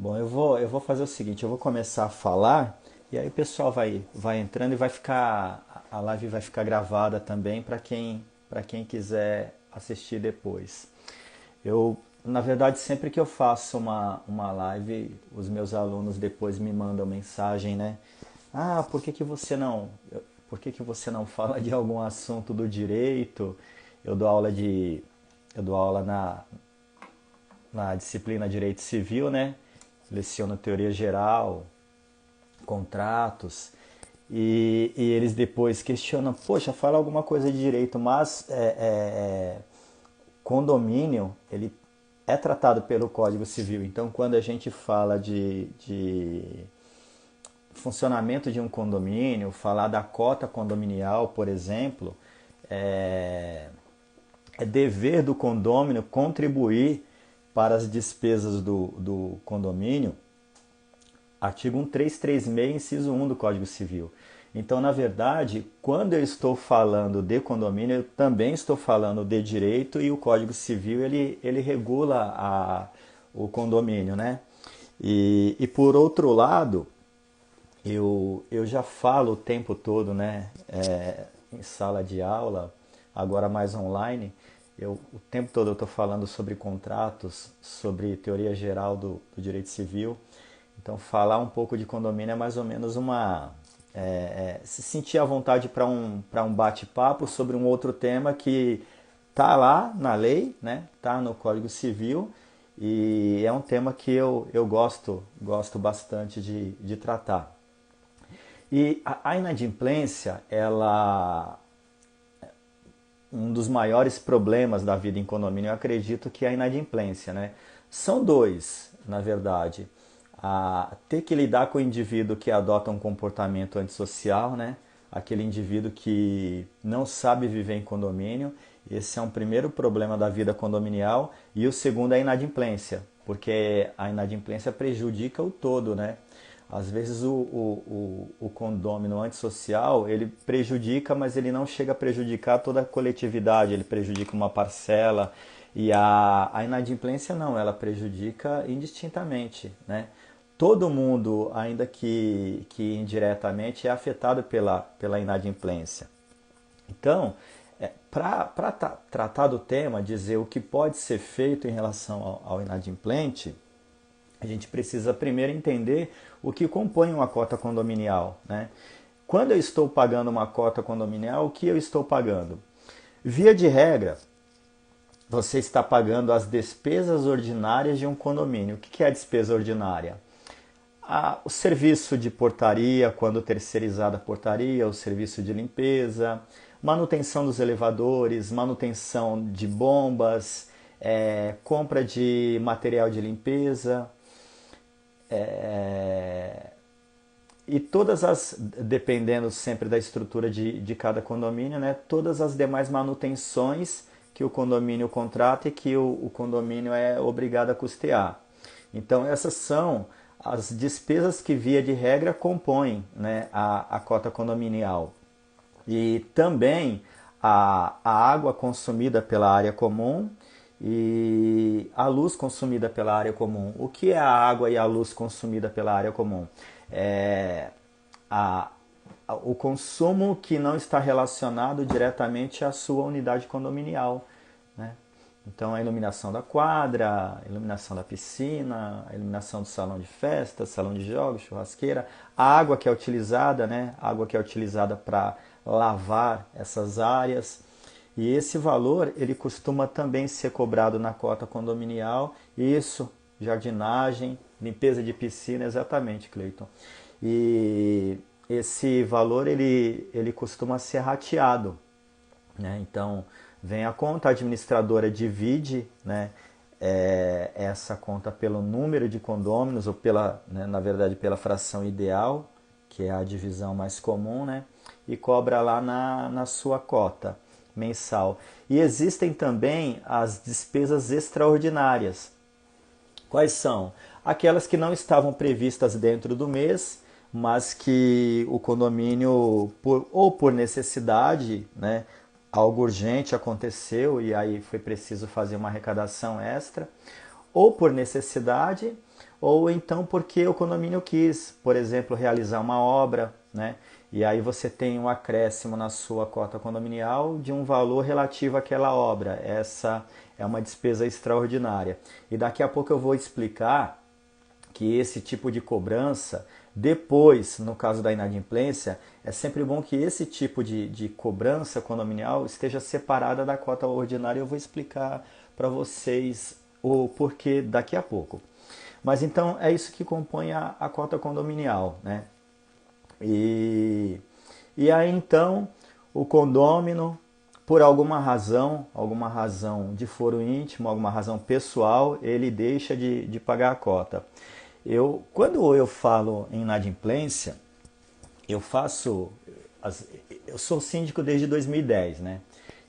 Bom, eu vou fazer o seguinte, eu vou começar a falar e aí o pessoal vai entrando e vai ficar, a live vai ficar gravada também para quem quiser assistir depois. Na verdade, sempre que eu faço uma live, os meus alunos depois me mandam mensagem, né? Ah, por que que você não fala de algum assunto do direito? Eu dou aula de, eu dou aula na disciplina Direito Civil, né? Leciono teoria geral, contratos, e eles depois questionam, poxa, fala alguma coisa de direito, mas condomínio, ele é tratado pelo Código Civil. Então, quando a gente fala de funcionamento de um condomínio, falar da cota condominial, por exemplo, é, é dever do condômino contribuir para as despesas do condomínio, artigo 1336, inciso 1 do Código Civil. Então, na verdade, quando eu estou falando de condomínio, eu também estou falando de direito e o Código Civil ele regula o condomínio, né? E por outro lado, eu já falo o tempo todo, né, em sala de aula, agora mais online, o tempo todo eu estou falando sobre contratos, sobre teoria geral do direito civil. Então, falar um pouco de condomínio é mais ou menos se sentir à vontade para um bate-papo sobre um outro tema que está lá na lei, né? Está no Código Civil e é um tema que eu gosto bastante de tratar. E a inadimplência, um dos maiores problemas da vida em condomínio, eu acredito que é a inadimplência, né? São dois, na verdade. Ter que lidar com o indivíduo que adota um comportamento antissocial, né? Aquele indivíduo que não sabe viver em condomínio. Esse é um primeiro problema da vida condominial. E o segundo é a inadimplência, porque a inadimplência prejudica o todo, né? Às vezes o condômino antissocial, ele prejudica, mas ele não chega a prejudicar toda a coletividade, ele prejudica uma parcela. E a inadimplência não, ela prejudica indistintamente, né? Todo mundo, ainda que indiretamente, é afetado pela inadimplência. Então, para tratar do tema, dizer o que pode ser feito em relação ao inadimplente, a gente precisa primeiro entender o que compõe uma cota condominial, né? Quando eu estou pagando uma cota condominial, o que eu estou pagando? Via de regra, você está pagando as despesas ordinárias de um condomínio. O que é a despesa ordinária? O serviço de portaria, quando terceirizada a portaria, o serviço de limpeza, manutenção dos elevadores, manutenção de bombas, compra de material de limpeza, e dependendo sempre da estrutura de cada condomínio, né, todas as demais manutenções que o condomínio contrata e que o condomínio é obrigado a custear. Então essas são as despesas que via de regra compõem, né, a cota condominial. E também a água consumida pela área comum e a luz consumida pela área comum. O que é a água e a luz consumida pela área comum? É a, o consumo que não está relacionado diretamente à sua unidade condominial, né? Então, a iluminação da quadra, a iluminação da piscina, a iluminação do salão de festa, salão de jogos, churrasqueira, a água que é utilizada, né? A água que é utilizada para lavar essas áreas. E esse valor, ele costuma também ser cobrado na cota condominial. Isso, jardinagem, limpeza de piscina, exatamente, Cleiton. E esse valor, ele costuma ser rateado, né? Então, vem a conta, a administradora divide, né, essa conta pelo número de condôminos, ou né, na verdade pela fração ideal, que é a divisão mais comum, né, e cobra lá na sua cota mensal. E existem também as despesas extraordinárias. Quais são? Aquelas que não estavam previstas dentro do mês, mas que o condomínio, ou por necessidade, né, algo urgente aconteceu e aí foi preciso fazer uma arrecadação extra, ou por necessidade, ou então porque o condomínio quis, por exemplo, realizar uma obra, né? E aí você tem um acréscimo na sua cota condominial de um valor relativo àquela obra. Essa é uma despesa extraordinária. E daqui a pouco eu vou explicar que esse tipo de cobrança, depois, no caso da inadimplência, é sempre bom que esse tipo de cobrança condominial esteja separada da cota ordinária. Eu vou explicar para vocês o porquê daqui a pouco. Mas então é isso que compõe a cota condominial, né? E aí então o condômino, por alguma razão de foro íntimo, alguma razão pessoal, ele deixa de pagar a cota. Quando eu falo em inadimplência, eu faço. Eu sou síndico desde 2010, né?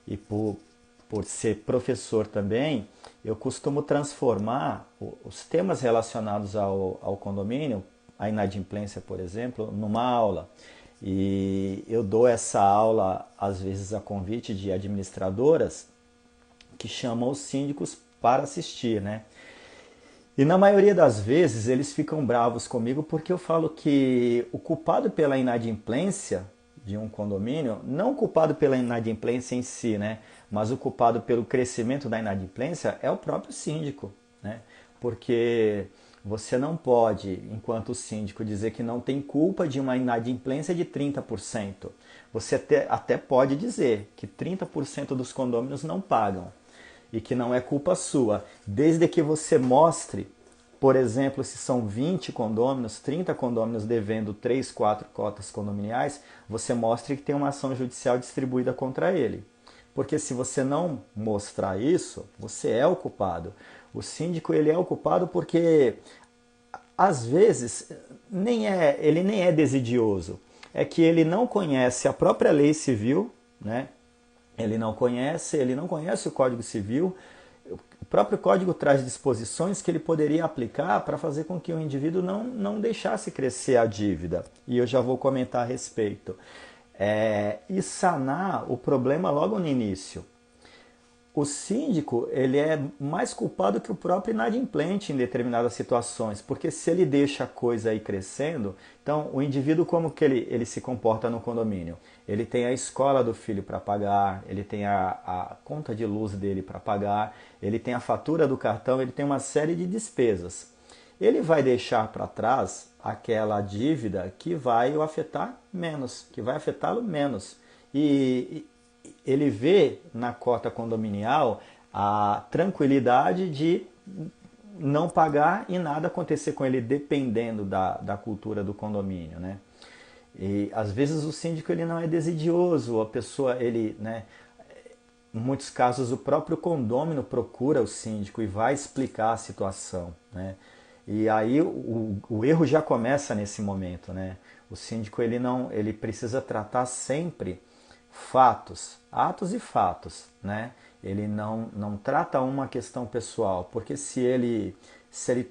E por ser professor também, eu costumo transformar os temas relacionados ao condomínio, a inadimplência, por exemplo, numa aula. E eu dou essa aula, às vezes, a convite de administradoras que chamam os síndicos para assistir, né? E na maioria das vezes eles ficam bravos comigo porque eu falo que o culpado pela inadimplência de um condomínio, não o culpado pela inadimplência em si, né? Mas o culpado pelo crescimento da inadimplência é o próprio síndico, né? Porque você não pode, enquanto síndico, dizer que não tem culpa de uma inadimplência de 30%. Você até pode dizer que 30% dos condôminos não pagam e que não é culpa sua, desde que você mostre, por exemplo, se são 20 condôminos, 30 condôminos devendo 3, 4 cotas condominiais, você mostre que tem uma ação judicial distribuída contra ele. Porque se você não mostrar isso, você é o culpado. O síndico ele é o culpado porque às vezes ele nem é desidioso. É que ele não conhece a própria lei civil, né? Ele não conhece o Código Civil. O próprio Código traz disposições que ele poderia aplicar para fazer com que o indivíduo não deixasse crescer a dívida. E eu já vou comentar a respeito. E sanar o problema logo no início. O síndico ele é mais culpado que o próprio inadimplente em determinadas situações, porque se ele deixa a coisa aí crescendo, então o indivíduo como que ele se comporta no condomínio? Ele tem a escola do filho para pagar, ele tem a conta de luz dele para pagar, ele tem a fatura do cartão, ele tem uma série de despesas. Ele vai deixar para trás aquela dívida que vai o afetar menos, que vai afetá-lo menos. E ele vê na cota condominial a tranquilidade de não pagar e nada acontecer com ele, dependendo da cultura do condomínio, né? E às vezes o síndico ele não é desidioso, a pessoa né, em muitos casos o próprio condômino procura o síndico e vai explicar a situação, né? E aí o erro já começa nesse momento, né? O síndico ele precisa tratar sempre fatos, atos e fatos, né? Ele não trata uma questão pessoal, porque se ele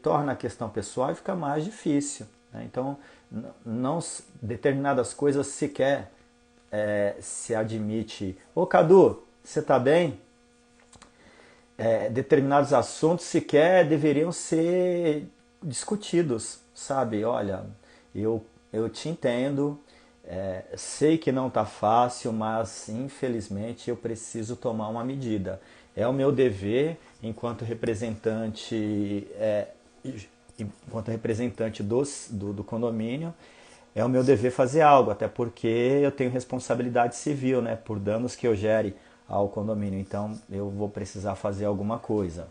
torna a questão pessoal, fica mais difícil, né? Então, não determinadas coisas sequer se admite. Ô Cadu, você está bem? Determinados assuntos sequer deveriam ser discutidos, sabe? Olha, eu te entendo, sei que não está fácil, mas infelizmente eu preciso tomar uma medida. É o meu dever enquanto representante do condomínio, é o meu dever fazer algo, até porque eu tenho responsabilidade civil, né, por danos que eu gere ao condomínio, então eu vou precisar fazer alguma coisa,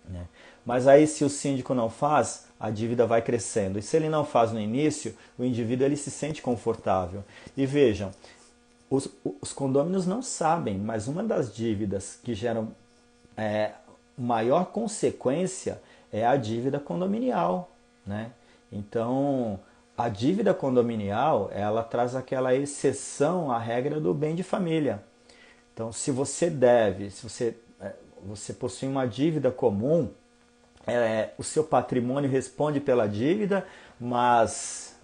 né? Mas aí se o síndico não faz, a dívida vai crescendo. E se ele não faz no início, o indivíduo ele se sente confortável. E vejam, os condôminos não sabem, mas uma das dívidas que geram maior consequência é a dívida condominial, né? Então, a dívida condominial, ela traz aquela exceção à regra do bem de família. Então, se você deve, se você possui uma dívida comum, o seu patrimônio responde pela dívida, mas...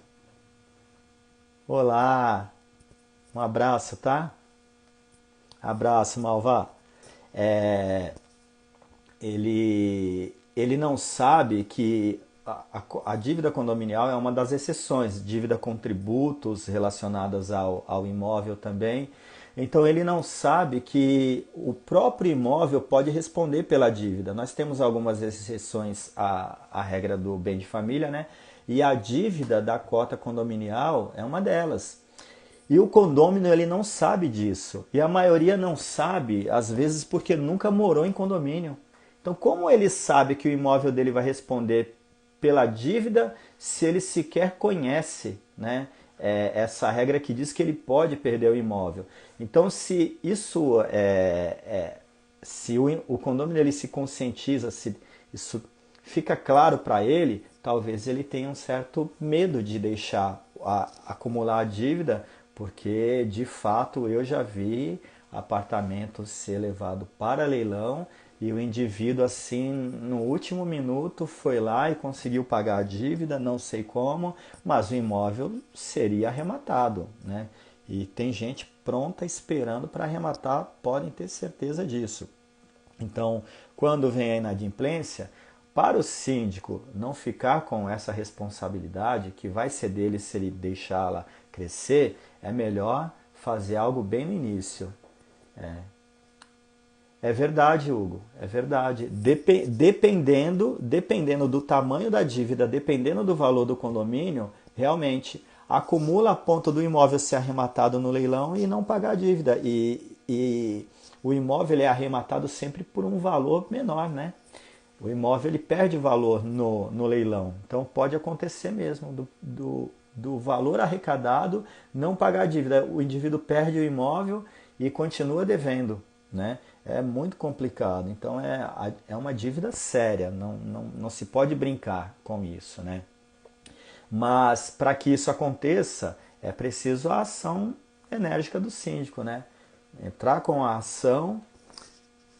Olá, um abraço, tá? Abraço, Malvá. Ele ele não sabe que a dívida condominial é uma das exceções, dívida com tributos relacionadas ao imóvel também. Então ele não sabe que o próprio imóvel pode responder pela dívida. Nós temos algumas exceções à regra do bem de família, né? E a dívida da cota condominial é uma delas. E o condômino ele não sabe disso. E a maioria não sabe, às vezes porque nunca morou em condomínio. Então, como ele sabe que o imóvel dele vai responder pela dívida se ele sequer conhece, né, essa regra que diz que ele pode perder o imóvel? Então, se isso se o condômino ele se conscientiza, se isso fica claro para ele, talvez ele tenha um certo medo de deixar acumular a dívida, porque de fato eu já vi apartamento ser levado para leilão e o indivíduo assim no último minuto foi lá e conseguiu pagar a dívida, não sei como, mas o imóvel seria arrematado, né? E tem gente pronta esperando para arrematar, podem ter certeza disso. Então, quando vem a inadimplência, para o síndico não ficar com essa responsabilidade, que vai ser dele se ele deixá-la crescer, é melhor fazer algo bem no início. É verdade, Hugo, é verdade. Dependendo do tamanho da dívida, dependendo do valor do condomínio, realmente acumula a ponto do imóvel ser arrematado no leilão e não pagar a dívida. E o imóvel é arrematado sempre por um valor menor, né? O imóvel ele perde valor no leilão. Então pode acontecer mesmo do valor arrecadado não pagar a dívida. O indivíduo perde o imóvel e continua devendo, né? É muito complicado. Então é uma dívida séria. Não se pode brincar com isso, né? Mas para que isso aconteça, é preciso a ação enérgica do síndico, né? Entrar com a ação.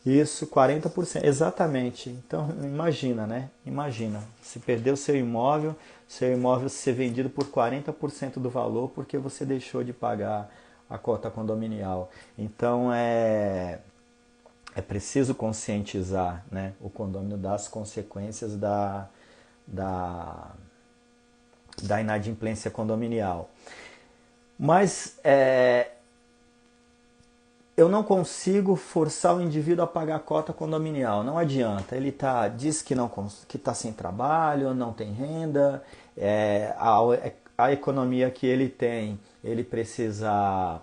Isso, 40%, exatamente. Então, imagina, né? Imagina, se perder o seu imóvel ser vendido por 40% do valor porque você deixou de pagar a cota condominial. Então, é preciso conscientizar, né, o condômino das consequências da inadimplência condominial. Mas eu não consigo forçar o indivíduo a pagar a cota condominial, não adianta. Ele diz que que está sem trabalho, não tem renda, a economia que ele tem, ele precisa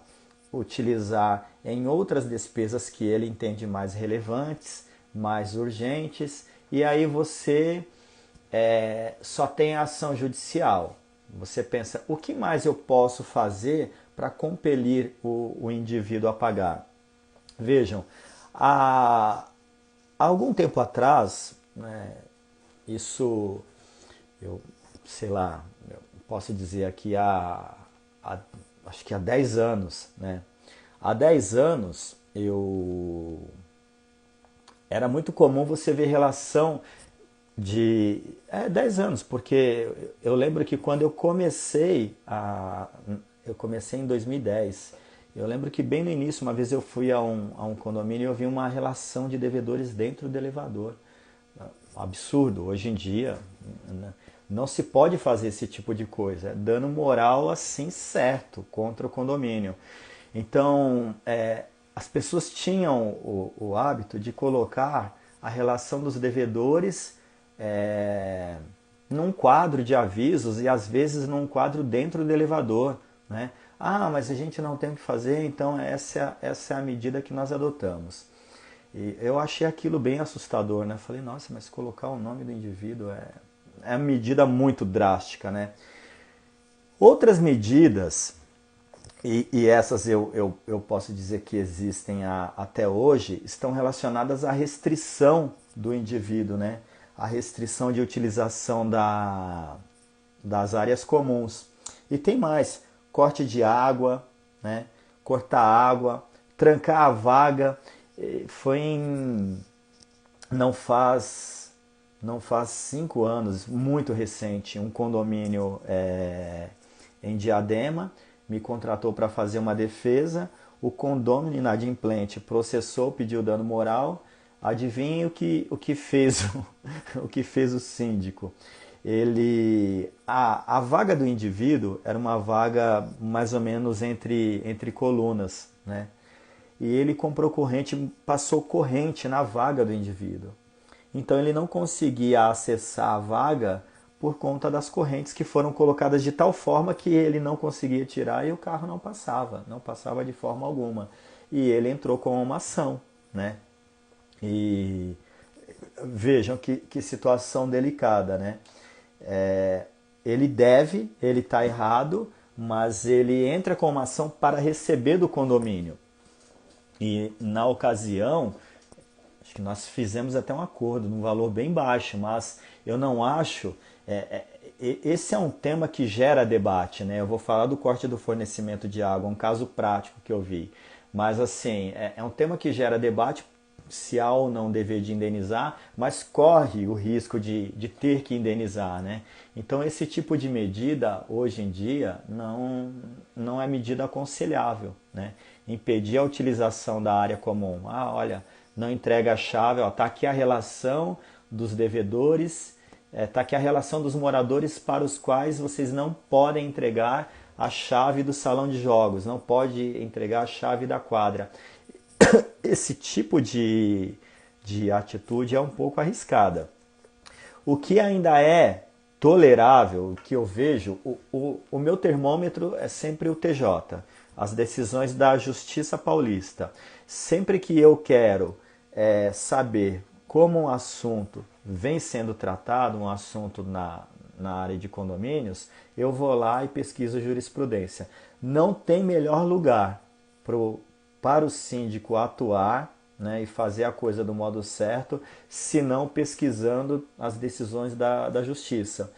utilizar em outras despesas que ele entende mais relevantes, mais urgentes, e aí você só tem a ação judicial. Você pensa, o que mais eu posso fazer para compelir o indivíduo a pagar? Vejam, há algum tempo atrás, né, isso, eu sei lá, eu posso dizer aqui acho que há 10 anos, né? Há 10 anos era muito comum você ver relação de 10 anos, porque eu lembro que quando eu comecei em 2010. Eu lembro que bem no início, uma vez eu fui a um condomínio e eu vi uma relação de devedores dentro do elevador. Absurdo, hoje em dia não se pode fazer esse tipo de coisa, é dano moral assim certo contra o condomínio. Então, as pessoas tinham o hábito de colocar a relação dos devedores num quadro de avisos e às vezes num quadro dentro do elevador, né? Ah, mas a gente não tem o que fazer, então essa é a medida que nós adotamos. E eu achei aquilo bem assustador, né? Falei, nossa, mas colocar o nome do indivíduo é uma medida muito drástica, né? Outras medidas, e essas eu posso dizer que existem até hoje, estão relacionadas à restrição do indivíduo, né? A restrição de utilização das áreas comuns. E tem mais, corte de água, né? Cortar água, trancar a vaga. Não faz 5 anos, muito recente, um condomínio em Diadema me contratou para fazer uma defesa. O condômino inadimplente processou, pediu dano moral. Adivinhe o que fez o que fez o síndico. A vaga do indivíduo era uma vaga mais ou menos entre colunas, né? E ele comprou corrente, passou corrente na vaga do indivíduo. Então ele não conseguia acessar a vaga por conta das correntes que foram colocadas de tal forma que ele não conseguia tirar e o carro não passava de forma alguma. E ele entrou com uma ação, né? E vejam que situação delicada, né? Ele está errado, mas ele entra com uma ação para receber do condomínio. E na ocasião, acho que nós fizemos até um acordo num valor bem baixo, mas eu não acho. Esse é um tema que gera debate, né? Eu vou falar do corte do fornecimento de água, um caso prático que eu vi. Mas assim, é um tema que gera debate se há ou não dever de indenizar, mas corre o risco de ter que indenizar, né? Então esse tipo de medida, hoje em dia, não é medida aconselhável, né? Impedir a utilização da área comum. Ah, olha, não entrega a chave, está aqui a relação dos devedores, está aqui a relação dos moradores para os quais vocês não podem entregar a chave do salão de jogos, não pode entregar a chave da quadra. Esse tipo de atitude é um pouco arriscada. O que ainda é tolerável, o que eu vejo, o meu termômetro é sempre o TJ, as decisões da Justiça Paulista. Sempre que eu quero saber como um assunto vem sendo tratado, um assunto na área de condomínios, eu vou lá e pesquiso jurisprudência. Não tem melhor lugar para o síndico atuar, né, e fazer a coisa do modo certo, se não pesquisando as decisões da justiça.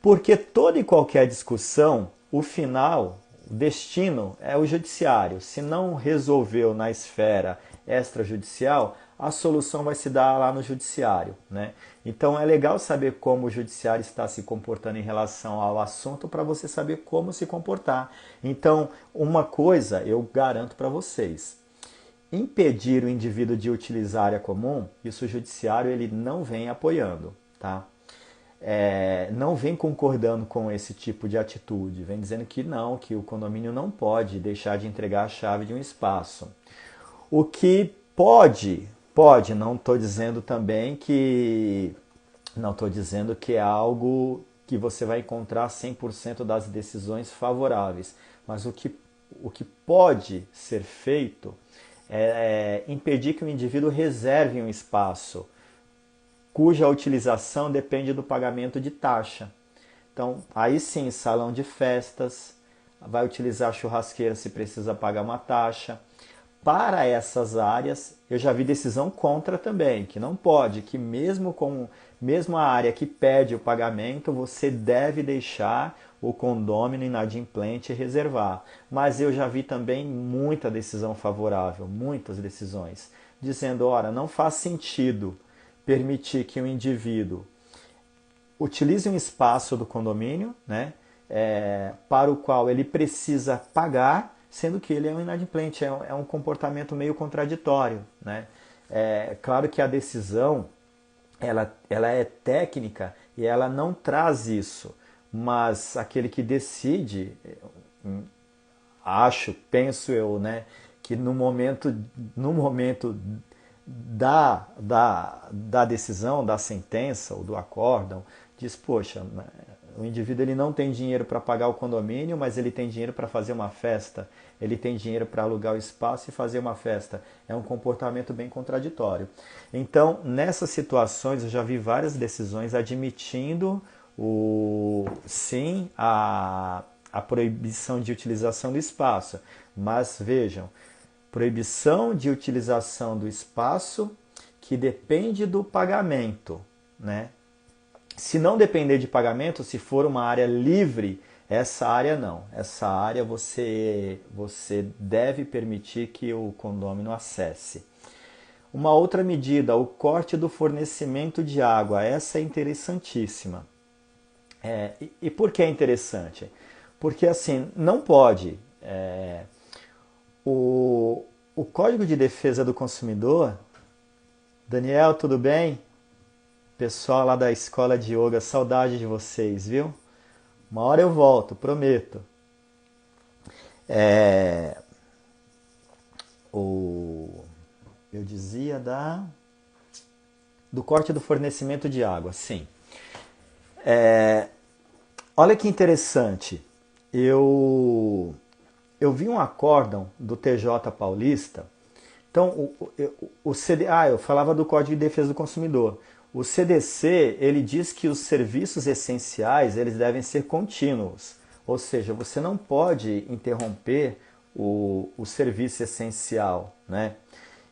Porque toda e qualquer discussão, o final, o destino é o judiciário. Se não resolveu na esfera extrajudicial, a solução vai se dar lá no judiciário, né? Então é legal saber como o judiciário está se comportando em relação ao assunto para você saber como se comportar. Então, uma coisa eu garanto para vocês: impedir o indivíduo de utilizar a área comum, isso o judiciário ele não vem apoiando, tá? Não vem concordando com esse tipo de atitude, vem dizendo que não, que o condomínio não pode deixar de entregar a chave de um espaço. O que pode, não estou dizendo também que é algo que você vai encontrar 100% das decisões favoráveis, mas o que pode ser feito é impedir que o indivíduo reserve um espaço cuja utilização depende do pagamento de taxa. Então, aí sim, salão de festas, vai utilizar a churrasqueira se precisa pagar uma taxa. Para essas áreas, eu já vi decisão contra também, que não pode, que mesmo a área que pede o pagamento, você deve deixar o condômino inadimplente reservar. Mas eu já vi também muita decisão favorável, muitas decisões, dizendo, ora, não faz sentido permitir que o indivíduo utilize um espaço do condomínio, né, para o qual ele precisa pagar, sendo que ele é um inadimplente, é um comportamento meio contraditório, né? Claro que a decisão ela é técnica e ela não traz isso, mas aquele que decide, penso eu, né, que no momento da decisão, da sentença ou do acórdão, diz, poxa, o indivíduo ele não tem dinheiro para pagar o condomínio, mas ele tem dinheiro para fazer uma festa, ele tem dinheiro para alugar o espaço e fazer uma festa. É um comportamento bem contraditório. Então, nessas situações, eu já vi várias decisões admitindo sim a proibição de utilização do espaço. Mas vejam, proibição de utilização do espaço que depende do pagamento, né? Se não depender de pagamento, se for uma área livre, essa área não. Essa área você deve permitir que o condômino acesse. Uma outra medida, o corte do fornecimento de água. Essa é interessantíssima. E por que é interessante? Porque assim, não pode. O Código de Defesa do Consumidor Daniel, tudo bem? Pessoal lá da escola de yoga, saudade de vocês, viu? Uma hora eu volto, prometo. É, o, eu dizia do corte do fornecimento de água, sim. Olha que interessante. Eu, eu vi um acórdão do TJ Paulista. Então, eu falava do Código de Defesa do Consumidor. O CDC, ele diz que os serviços essenciais, eles devem ser contínuos. Ou seja, você não pode interromper o serviço essencial, né?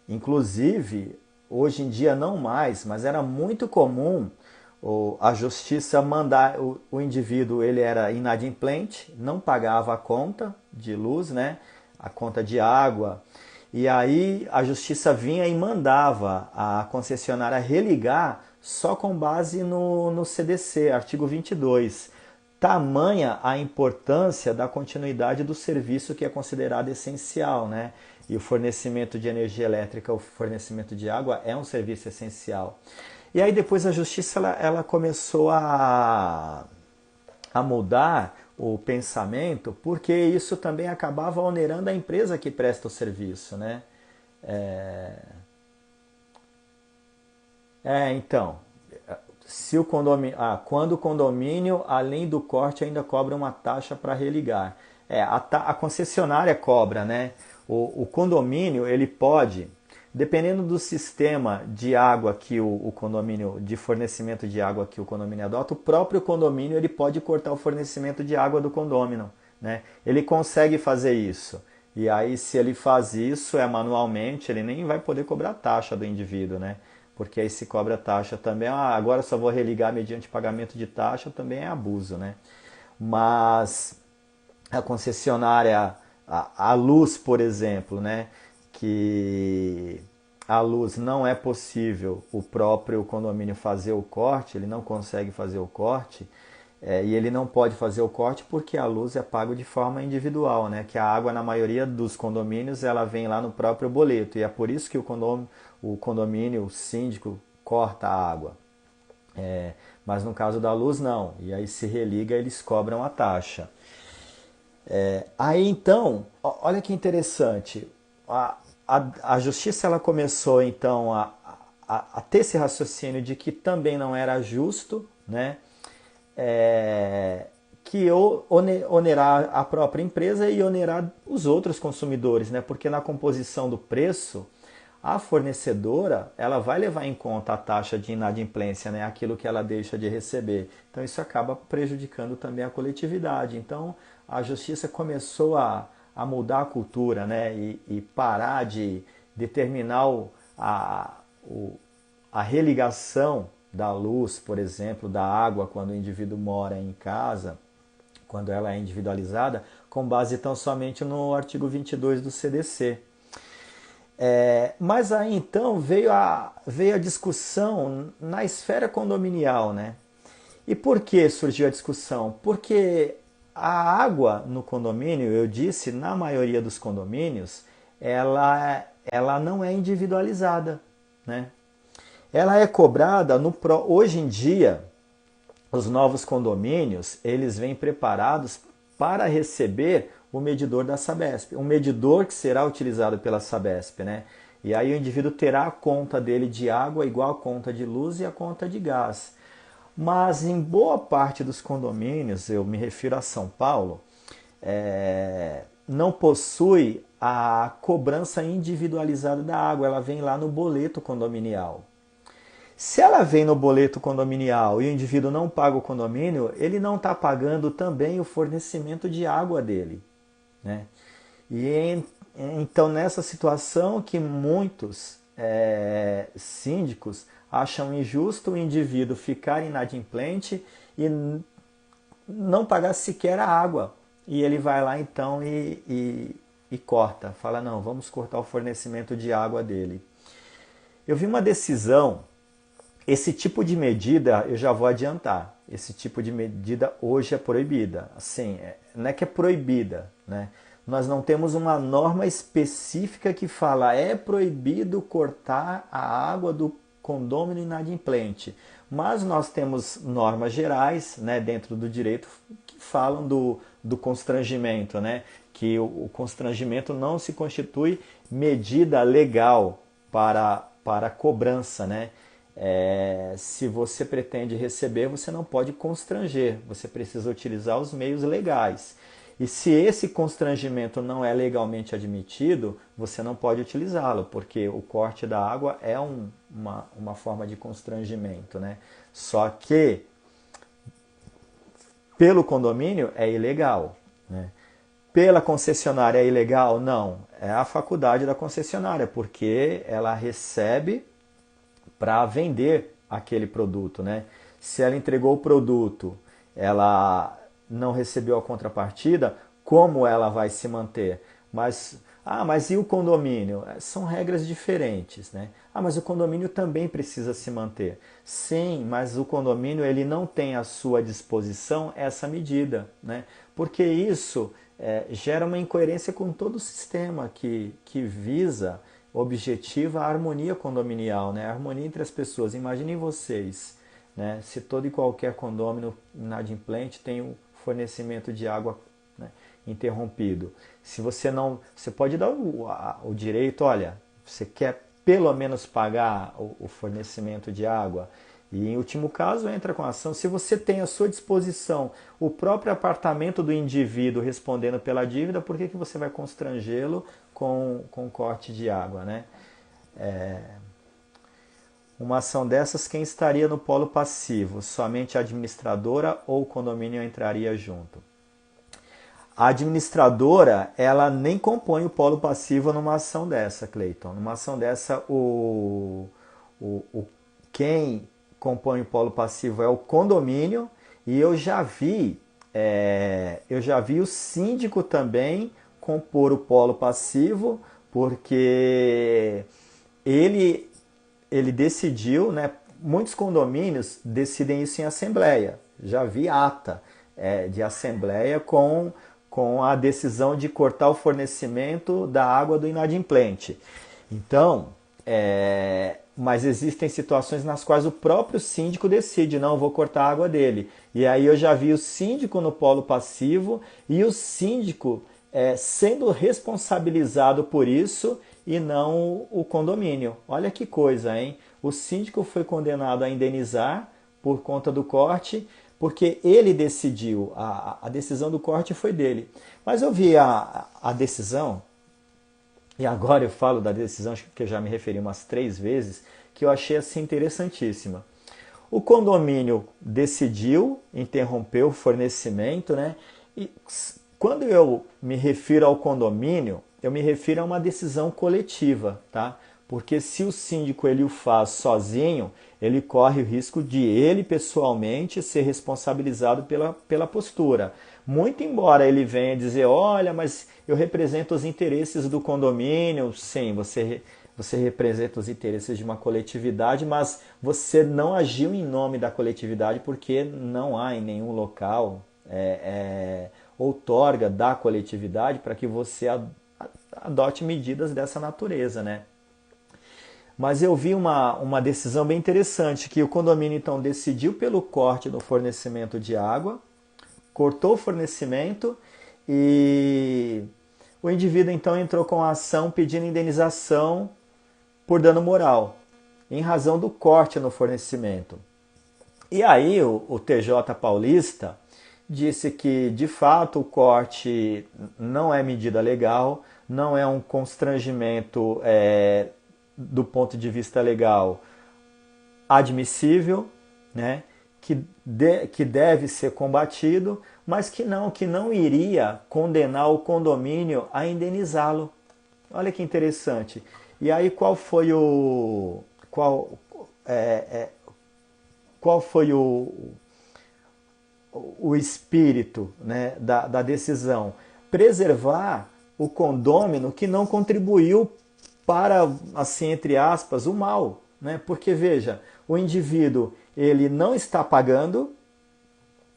Inclusive, hoje em dia não mais, mas era muito comum a justiça mandar o indivíduo, ele era inadimplente, não pagava a conta de luz, né? A conta de água. E aí a justiça vinha e mandava a concessionária religar só com base no CDC, artigo 22. Tamanha a importância da continuidade do serviço que é considerado essencial, né? E o fornecimento de energia elétrica, o fornecimento de água é um serviço essencial. E aí depois a justiça ela começou a mudar o pensamento, porque isso também acabava onerando a empresa que presta o serviço, né? É, então, se o condomínio, quando o condomínio, além do corte, ainda cobra uma taxa para religar. A concessionária cobra, né? O condomínio, ele pode, dependendo do sistema de água que o condomínio, de fornecimento de água que o condomínio adota, o próprio condomínio ele pode cortar o fornecimento de água do condomínio, né? Ele consegue fazer isso. E aí, se ele faz isso manualmente, ele nem vai poder cobrar taxa do indivíduo, né? Porque aí se cobra taxa também. Agora só vou religar mediante pagamento de taxa, também é abuso, né? Mas a concessionária, a luz, por exemplo, né? Que a luz não é possível o próprio condomínio fazer o corte, ele não consegue fazer o corte, e ele não pode fazer o corte porque a luz é pago de forma individual, né? Que a água na maioria dos condomínios ela vem lá no próprio boleto e é por isso que o condomínio, o síndico corta a água. Mas no caso da luz não, e aí se religa eles cobram a taxa. Aí então, olha que interessante, a justiça ela começou então a ter esse raciocínio de que também não era justo, né? Que onerar a própria empresa e onerar os outros consumidores, né? Porque na composição do preço, a fornecedora ela vai levar em conta a taxa de inadimplência, né? Aquilo que ela deixa de receber. Então isso acaba prejudicando também a coletividade. Então a justiça começou a mudar a cultura, né? E parar de determinar a religação da luz, por exemplo, da água quando o indivíduo mora em casa, quando ela é individualizada, com base tão somente no artigo 22 do CDC. Mas aí então veio a discussão na esfera condominial, né? E por que surgiu a discussão? Porque a água no condomínio, eu disse, na maioria dos condomínios, ela não é individualizada, né? Ela é cobrada hoje em dia, os novos condomínios, eles vêm preparados para receber o medidor da Sabesp, um medidor que será utilizado pela Sabesp, né? E aí o indivíduo terá a conta dele de água igual a conta de luz e a conta de gás. Mas em boa parte dos condomínios, eu me refiro a São Paulo, não possui a cobrança individualizada da água, ela vem lá no boleto condominial. Se ela vem no boleto condominial e o indivíduo não paga o condomínio, ele não está pagando também o fornecimento de água dele, né? E então nessa situação que muitos síndicos acham injusto o indivíduo ficar inadimplente e não pagar sequer a água. E ele vai lá então e corta, fala não, vamos cortar o fornecimento de água dele. Eu vi uma decisão. Esse tipo de medida, eu já vou adiantar, esse tipo de medida hoje é proibida. Assim, não é que é proibida, né? Nós não temos uma norma específica que fala é proibido cortar a água condômino inadimplente. Mas nós temos normas gerais, né, dentro do direito que falam do constrangimento, né, que o constrangimento não se constitui medida legal para cobrança, né? Se você pretende receber, você não pode constranger, você precisa utilizar os meios legais. E se esse constrangimento não é legalmente admitido, você não pode utilizá-lo, porque o corte da água é uma forma de constrangimento, né? Só que, pelo condomínio, é ilegal, né? Pela concessionária é ilegal? Não. É a faculdade da concessionária, porque ela recebe para vender aquele produto, né? Se ela entregou o produto, ela não recebeu a contrapartida, como ela vai se manter? Mas e o condomínio? São regras diferentes, né? Mas o condomínio também precisa se manter. Sim, mas o condomínio ele não tem à sua disposição essa medida, né? Porque isso gera uma incoerência com todo o sistema que visa, objetiva a harmonia condominial, né? A harmonia entre as pessoas. Imaginem vocês, né? Se todo e qualquer condômino inadimplente tem o fornecimento de água, né, interrompido. Se você não, você pode dar o direito, olha, você quer pelo menos pagar o fornecimento de água, e em último caso entra com a ação. Se você tem à sua disposição o próprio apartamento do indivíduo respondendo pela dívida, por que você vai constrangê-lo com corte de água, né? Uma ação dessas, quem estaria no polo passivo? Somente a administradora ou o condomínio entraria junto? A administradora, ela nem compõe o polo passivo numa ação dessa, Cleiton. Numa ação dessa, quem compõe o polo passivo é o condomínio, e eu já vi o síndico também compor o polo passivo, porque ele decidiu, né? Muitos condomínios decidem isso em assembleia. Já vi ata de assembleia com a decisão de cortar o fornecimento da água do inadimplente. Então, mas existem situações nas quais o próprio síndico decide, não, vou cortar a água dele. E aí eu já vi o síndico no polo passivo e o síndico sendo responsabilizado por isso e não o condomínio. Olha que coisa, hein? O síndico foi condenado a indenizar por conta do corte, porque ele decidiu, a decisão do corte foi dele. Mas eu vi a decisão, e agora eu falo da decisão que eu já me referi umas 3 vezes, que eu achei assim interessantíssima. O condomínio decidiu interromper o fornecimento, né? E quando eu me refiro ao condomínio, eu me refiro a uma decisão coletiva, tá? Porque se o síndico ele o faz sozinho, ele corre o risco de ele pessoalmente ser responsabilizado pela postura. Muito embora ele venha dizer, olha, mas eu represento os interesses do condomínio. Sim, você representa os interesses de uma coletividade, mas você não agiu em nome da coletividade porque não há em nenhum local outorga da coletividade para que você adote medidas dessa natureza, né? Mas eu vi uma decisão bem interessante, que o condomínio então decidiu pelo corte do fornecimento de água, cortou o fornecimento e o indivíduo então entrou com a ação pedindo indenização por dano moral, em razão do corte no fornecimento. E aí o TJ paulista disse que de fato o corte não é medida legal, não é um constrangimento do ponto de vista legal admissível, né? Que deve ser combatido, mas que não iria condenar o condomínio a indenizá-lo. Olha que interessante. E aí qual foi o espírito, né, da decisão? Preservar o condômino que não contribuiu para, assim, entre aspas, o mal, né? Porque, veja, o indivíduo ele não está pagando,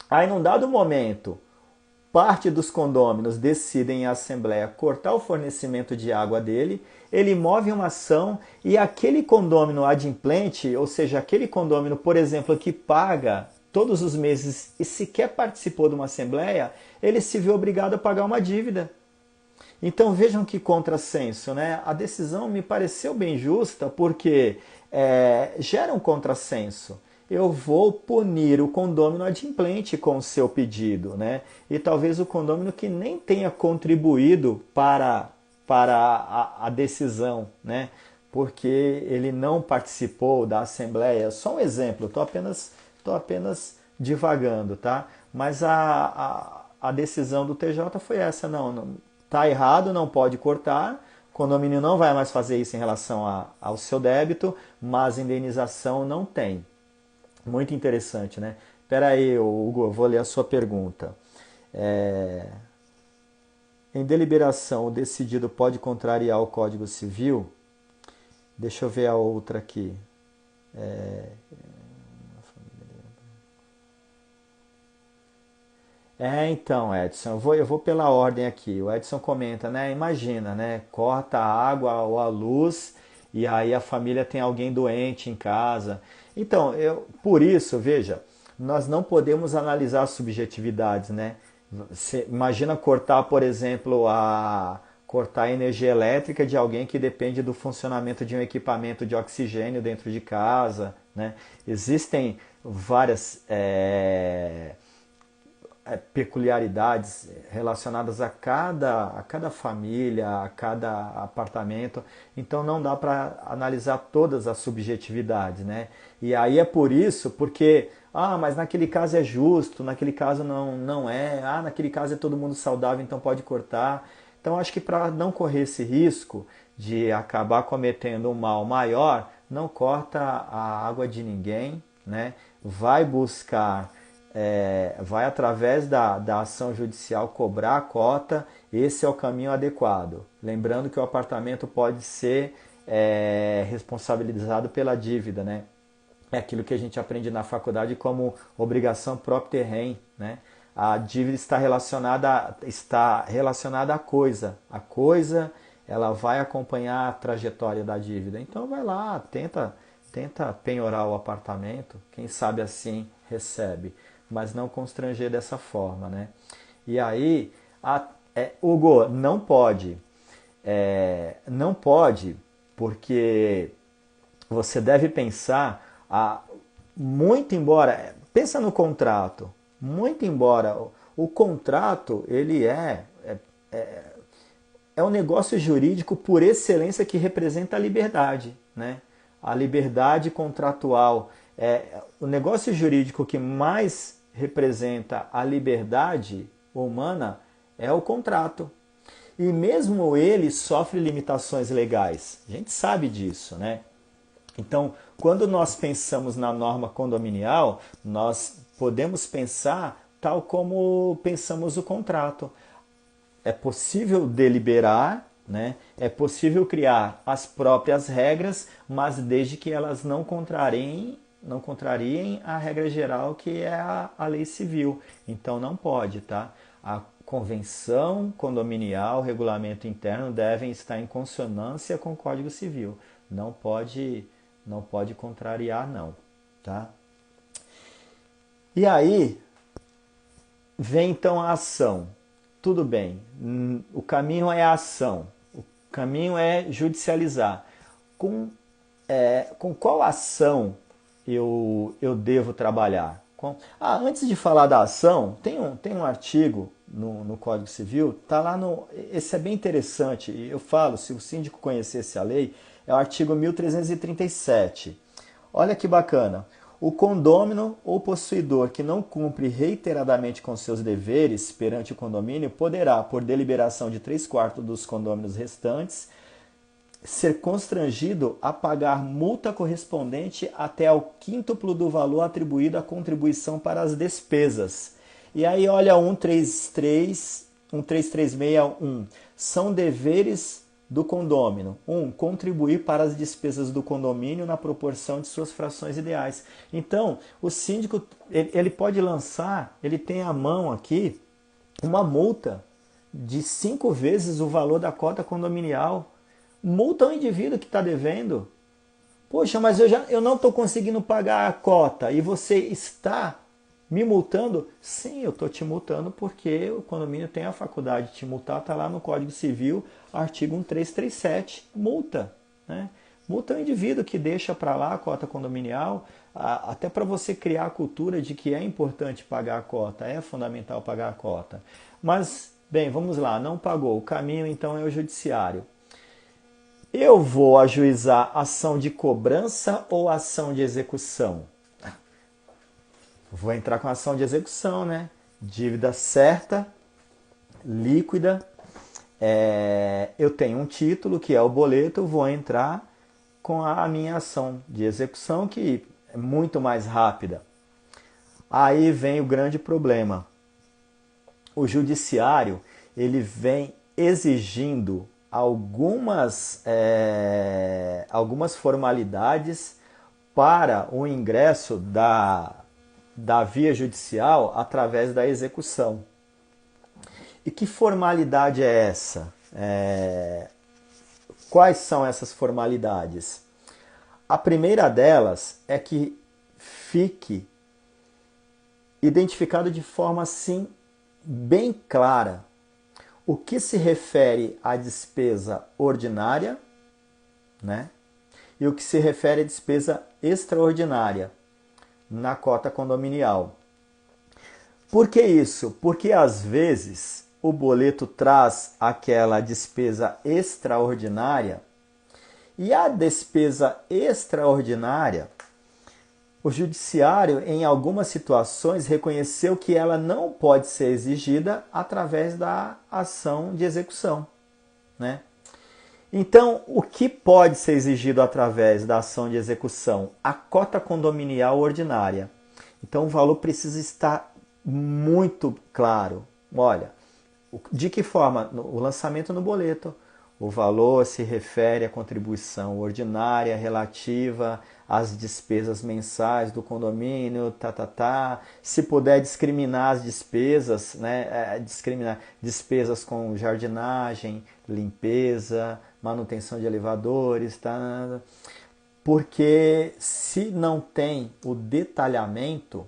aí num dado momento parte dos condôminos decidem em assembleia cortar o fornecimento de água dele, ele move uma ação e aquele condômino adimplente, ou seja, aquele condômino, por exemplo, que paga todos os meses e sequer participou de uma assembleia, ele se vê obrigado a pagar uma dívida. Então vejam que contrassenso, né? A decisão me pareceu bem justa porque gera um contrassenso. Eu vou punir o condômino adimplente com o seu pedido, né? E talvez o condômino que nem tenha contribuído para a decisão, né? Porque ele não participou da assembleia. Só um exemplo, estou apenas divagando, tá? Mas a decisão do TJ foi essa, não, tá errado, não pode cortar, o condomínio não vai mais fazer isso em relação ao seu débito, mas indenização não tem. Muito interessante, né? Espera aí, Hugo, eu vou ler a sua pergunta. Em deliberação, o decidido pode contrariar o Código Civil? Deixa eu ver a outra aqui. Então, Edson, eu vou pela ordem aqui. O Edson comenta, né? Imagina, né? Corta a água ou a luz e aí a família tem alguém doente em casa. Então, por isso, veja, nós não podemos analisar subjetividades, né? Você imagina cortar, por exemplo, cortar a energia elétrica de alguém que depende do funcionamento de um equipamento de oxigênio dentro de casa, né? Existem várias peculiaridades relacionadas a cada família, a cada apartamento, então não dá para analisar todas as subjetividades, né? E aí é por isso, porque, mas naquele caso é justo, naquele caso não é, naquele caso é todo mundo saudável, então pode cortar. Então acho que para não correr esse risco de acabar cometendo um mal maior, não corta a água de ninguém, né? Vai buscar vai através da ação judicial cobrar a cota, esse é o caminho adequado. Lembrando que o apartamento pode ser responsabilizado pela dívida, né? É aquilo que a gente aprende na faculdade como obrigação própria terreno, né? A dívida está relacionada à coisa. A coisa, ela vai acompanhar a trajetória da dívida. Então vai lá, tenta penhorar o apartamento, quem sabe assim recebe, mas não constranger dessa forma, né? E aí, Hugo, não pode, porque você deve pensar, muito embora, pensa no contrato, muito embora o contrato ele é um negócio jurídico por excelência que representa a liberdade, né? A liberdade contratual o negócio jurídico que mais representa a liberdade humana é o contrato. E mesmo ele sofre limitações legais. A gente sabe disso, né? Então, quando nós pensamos na norma condominial, nós podemos pensar tal como pensamos o contrato. É possível deliberar, né? É possível criar as próprias regras, mas desde que elas não contrariem a regra geral que é a lei civil. Então não pode, tá? A convenção condominial, o regulamento interno devem estar em consonância com o Código Civil. Não pode contrariar, não, tá? E aí vem então a ação. Tudo bem, o caminho é a ação, o caminho é judicializar. Com qual ação eu devo trabalhar? Antes de falar da ação, tem um artigo no Código Civil, tá lá esse é bem interessante, eu falo, se o síndico conhecesse a lei, é o artigo 1337. Olha que bacana. O condômino ou possuidor que não cumpre reiteradamente com seus deveres perante o condomínio poderá, por deliberação de 3/4 dos condôminos restantes, ser constrangido a pagar multa correspondente até ao quíntuplo do valor atribuído à contribuição para as despesas. E aí olha 13361. São deveres do condômino. 1. Contribuir para as despesas do condomínio na proporção de suas frações ideais. Então, o síndico ele pode lançar, ele tem a mão aqui uma multa de 5 vezes o valor da cota condominial. Multa ao indivíduo que está devendo. Poxa, mas eu não estou conseguindo pagar a cota e você está me multando? Sim, eu estou te multando porque o condomínio tem a faculdade de te multar, está lá no Código Civil, artigo 1337, multa. Né? Multa é o indivíduo que deixa para lá a cota condominial, até para você criar a cultura de que é importante pagar a cota, é fundamental pagar a cota. Mas, bem, vamos lá, não pagou, o caminho então é o judiciário. Eu vou ajuizar ação de cobrança ou ação de execução? Vou entrar com ação de execução, né? Dívida certa, líquida. Eu tenho um título, que é o boleto, vou entrar com a minha ação de execução, que é muito mais rápida. Aí vem o grande problema. O judiciário, ele vem exigindo algumas formalidades para o ingresso da via judicial através da execução. E que formalidade é essa? Quais são essas formalidades? A primeira delas é que fique identificado de forma assim bem clara o que se refere à despesa ordinária, né? E o que se refere à despesa extraordinária na cota condominial. Por que isso? Porque às vezes o boleto traz aquela despesa extraordinária e a despesa extraordinária, o judiciário, em algumas situações, reconheceu que ela não pode ser exigida através da ação de execução, né? Então, o que pode ser exigido através da ação de execução? A cota condominial ordinária. Então, o valor precisa estar muito claro. Olha, de que forma? O lançamento no boleto. O valor se refere à contribuição ordinária relativa às despesas mensais do condomínio, Se puder discriminar as despesas, né? Discriminar despesas com jardinagem, limpeza, manutenção de elevadores, Porque se não tem o detalhamento,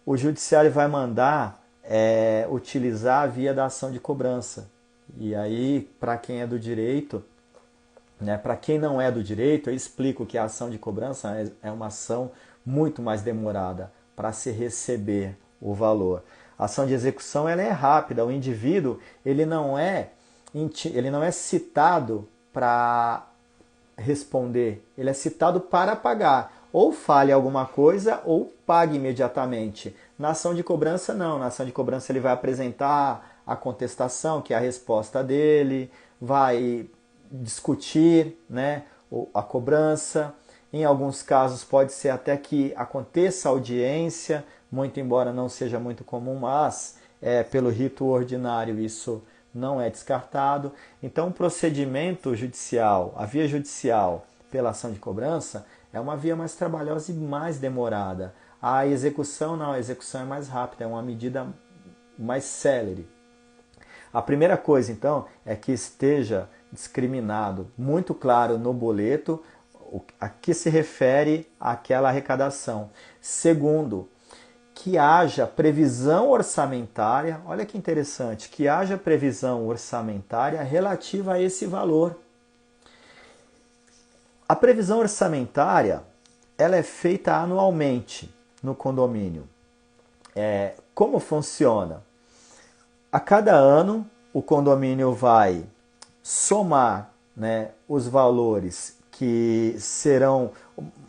o judiciário vai mandar utilizar a via da ação de cobrança. E aí, para quem é do direito, né, para quem não é do direito, eu explico que a ação de cobrança é uma ação muito mais demorada para se receber o valor. A ação de execução ela é rápida, o indivíduo ele não é citado para responder, ele é citado para pagar. Ou fale alguma coisa ou pague imediatamente. Na ação de cobrança, não. Na ação de cobrança, ele vai apresentar a contestação, que é a resposta dele, vai discutir, né, a cobrança. Em alguns casos, pode ser até que aconteça audiência, muito embora não seja muito comum, mas pelo rito ordinário isso não é descartado. Então, o procedimento judicial, a via judicial pela ação de cobrança, é uma via mais trabalhosa e mais demorada. A execução não, a execução é mais rápida, é uma medida mais célere. A primeira coisa, então, é que esteja discriminado, muito claro no boleto, a que se refere àquela arrecadação. Segundo, que haja previsão orçamentária, olha que interessante, que haja previsão orçamentária relativa a esse valor. A previsão orçamentária ela é feita anualmente no condomínio. Como funciona? A cada ano o condomínio vai somar, né, os valores que serão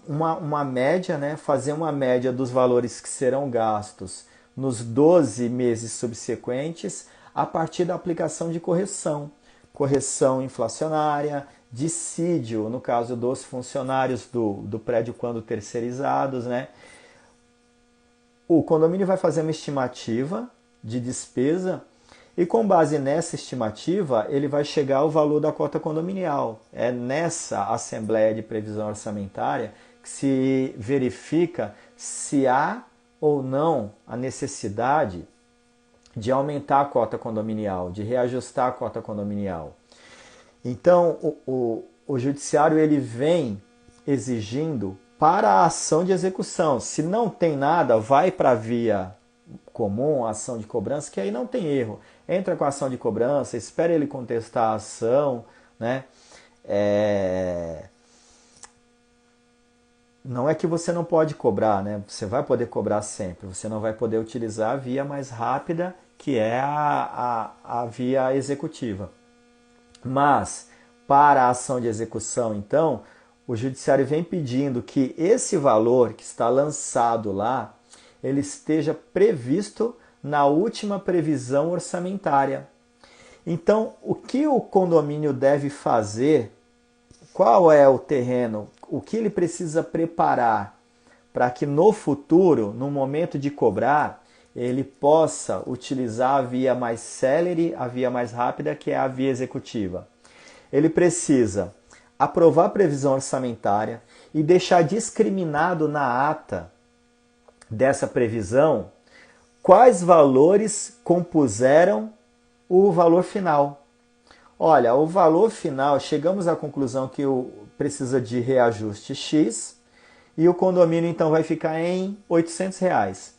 uma média, né, fazer uma média dos valores que serão gastos nos 12 meses subsequentes a partir da aplicação de correção inflacionária, dissídio, no caso dos funcionários do prédio quando terceirizados, né? O condomínio vai fazer uma estimativa de despesa e com base nessa estimativa ele vai chegar ao valor da cota condominial. É nessa Assembleia de Previsão Orçamentária que se verifica se há ou não a necessidade de aumentar a cota condominial, de reajustar a cota condominial. Então, o judiciário ele vem exigindo para a ação de execução. Se não tem nada, vai para a via comum, a ação de cobrança, que aí não tem erro. Entra com a ação de cobrança, espera ele contestar a ação, né? Não é que você não pode cobrar, né? Você vai poder cobrar sempre. Você não vai poder utilizar a via mais rápida, que é a via executiva. Mas, para a ação de execução, então, o judiciário vem pedindo que esse valor que está lançado lá, ele esteja previsto na última previsão orçamentária. Então, o que o condomínio deve fazer? Qual é o terreno? O que ele precisa preparar para que no futuro, no momento de cobrar, ele possa utilizar a via mais célere, a via mais rápida, que é a via executiva. Ele precisa aprovar a previsão orçamentária e deixar discriminado na ata dessa previsão quais valores compuseram o valor final. Olha, o valor final, chegamos à conclusão que precisa de reajuste X e o condomínio então vai ficar em R$800.